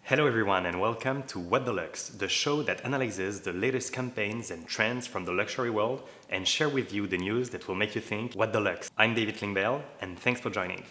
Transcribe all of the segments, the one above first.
Hello everyone and welcome to What the Lux, the show that analyzes the latest campaigns and trends from the luxury world and share with you the news that will make you think, what the Lux? I'm David Klingbeil and thanks for joining.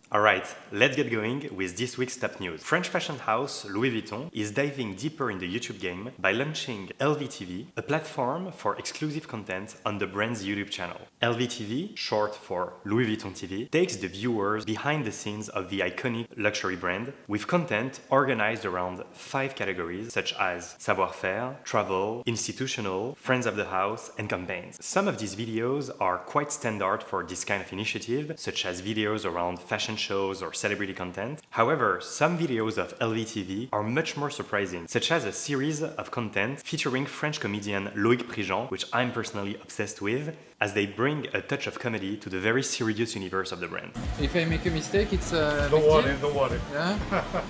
Alright, let's get going with this week's top news. French fashion house Louis Vuitton is diving deeper in the YouTube game by launching LVTV, a platform for exclusive content on the brand's YouTube channel. LVTV, short for Louis Vuitton TV, takes the viewers behind the scenes of the iconic luxury brand with content organized around 5 categories such as savoir-faire, travel, institutional, friends of the house, and campaigns. Some of these videos are quite standard for this kind of initiative, such as videos around fashion shows or celebrity content. However, some videos of LVTV are much more surprising, such as a series of content featuring French comedian Loïc Prigent, which I'm personally obsessed with, as they bring a touch of comedy to the very serious universe of the brand. If I make a mistake, it's a Don't worry. Yeah?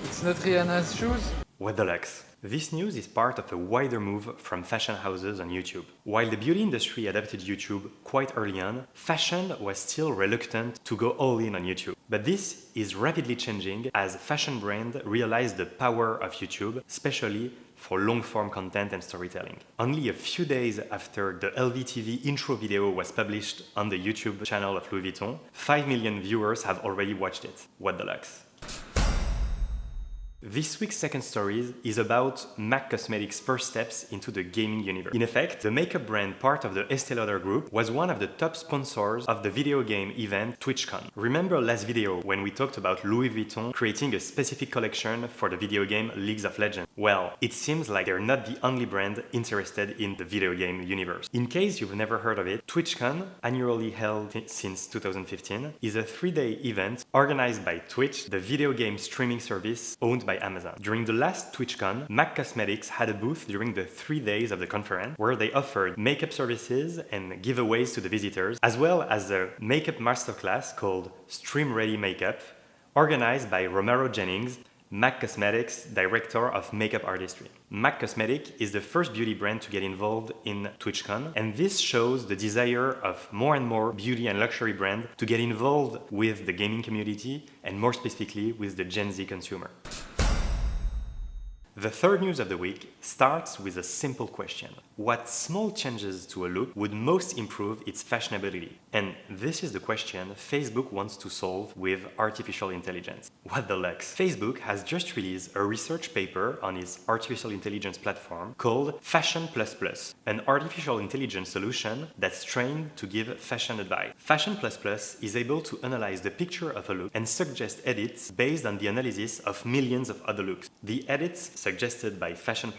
It's not Rihanna's shoes? What the Lux? This news is part of a wider move from fashion houses on YouTube. While the beauty industry adopted YouTube quite early on, fashion was still reluctant to go all in on YouTube. But this is rapidly changing as fashion brands realize the power of YouTube, especially for long-form content and storytelling. Only a few days after the LVTV intro video was published on the YouTube channel of Louis Vuitton, 5 million viewers have already watched it. What the Lux? This week's second story is about MAC Cosmetics' first steps into the gaming universe. In effect, the makeup brand part of the Estée Lauder group was one of the top sponsors of the video game event TwitchCon. Remember last video when we talked about Louis Vuitton creating a specific collection for the video game League of Legends? Well, it seems like they're not the only brand interested in the video game universe. In case you've never heard of it, TwitchCon, annually held since 2015, is a 3-day event organized by Twitch, the video game streaming service owned by Amazon. During the last TwitchCon, MAC Cosmetics had a booth during the 3 days of the conference where they offered makeup services and giveaways to the visitors, as well as a makeup masterclass called Stream Ready Makeup, organized by Romero Jennings, MAC Cosmetics director of makeup artistry. MAC Cosmetics is the first beauty brand to get involved in TwitchCon, and this shows the desire of more and more beauty and luxury brands to get involved with the gaming community and more specifically with the Gen Z consumer. The third news of the week starts with a simple question. What small changes to a look would most improve its fashionability? And this is the question Facebook wants to solve with artificial intelligence. What the Lux? Facebook has just released a research paper on its artificial intelligence platform called Fashion++, an artificial intelligence solution that's trained to give fashion advice. Fashion++ is able to analyze the picture of a look and suggest edits based on the analysis of millions of other looks. The edits suggested by Fashion++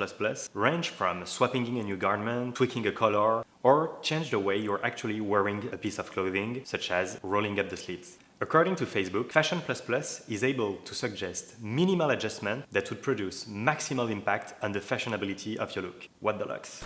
range from swapping in a new garment, tweaking a color, or change the way you're actually wearing a piece of clothing, such as rolling up the sleeves. According to Facebook, Fashion++ is able to suggest minimal adjustment that would produce maximal impact on the fashionability of your look. What the Lux?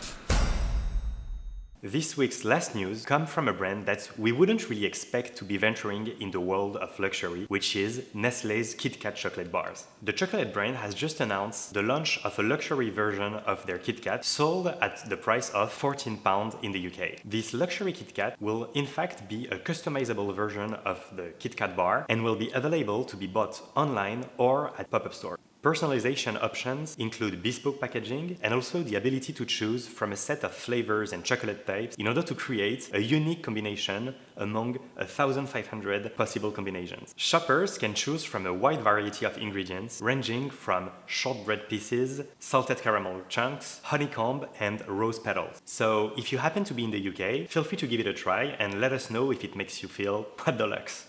This week's last news comes from a brand that we wouldn't really expect to be venturing in the world of luxury, which is Nestlé's Kit Kat chocolate bars. The chocolate brand has just announced the launch of a luxury version of their Kit Kat sold at the price of £14 in the UK. This luxury Kit Kat will in fact be a customizable version of the Kit Kat bar and will be available to be bought online or at pop-up stores. Personalization options include bespoke packaging and also the ability to choose from a set of flavors and chocolate types in order to create a unique combination among 1,500 possible combinations. Shoppers can choose from a wide variety of ingredients ranging from shortbread pieces, salted caramel chunks, honeycomb, and rose petals. So if you happen to be in the UK, feel free to give it a try and let us know if it makes you feel what the Lux.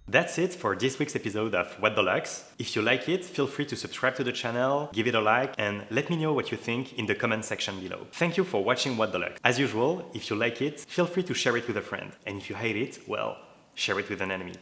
That's it for this week's episode of What the Lux. If you like it, feel free to subscribe to the channel, give it a like, and let me know what you think in the comment section below. Thank you for watching What the Lux. As usual, if you like it, feel free to share it with a friend. And if you hate it, well, share it with an enemy.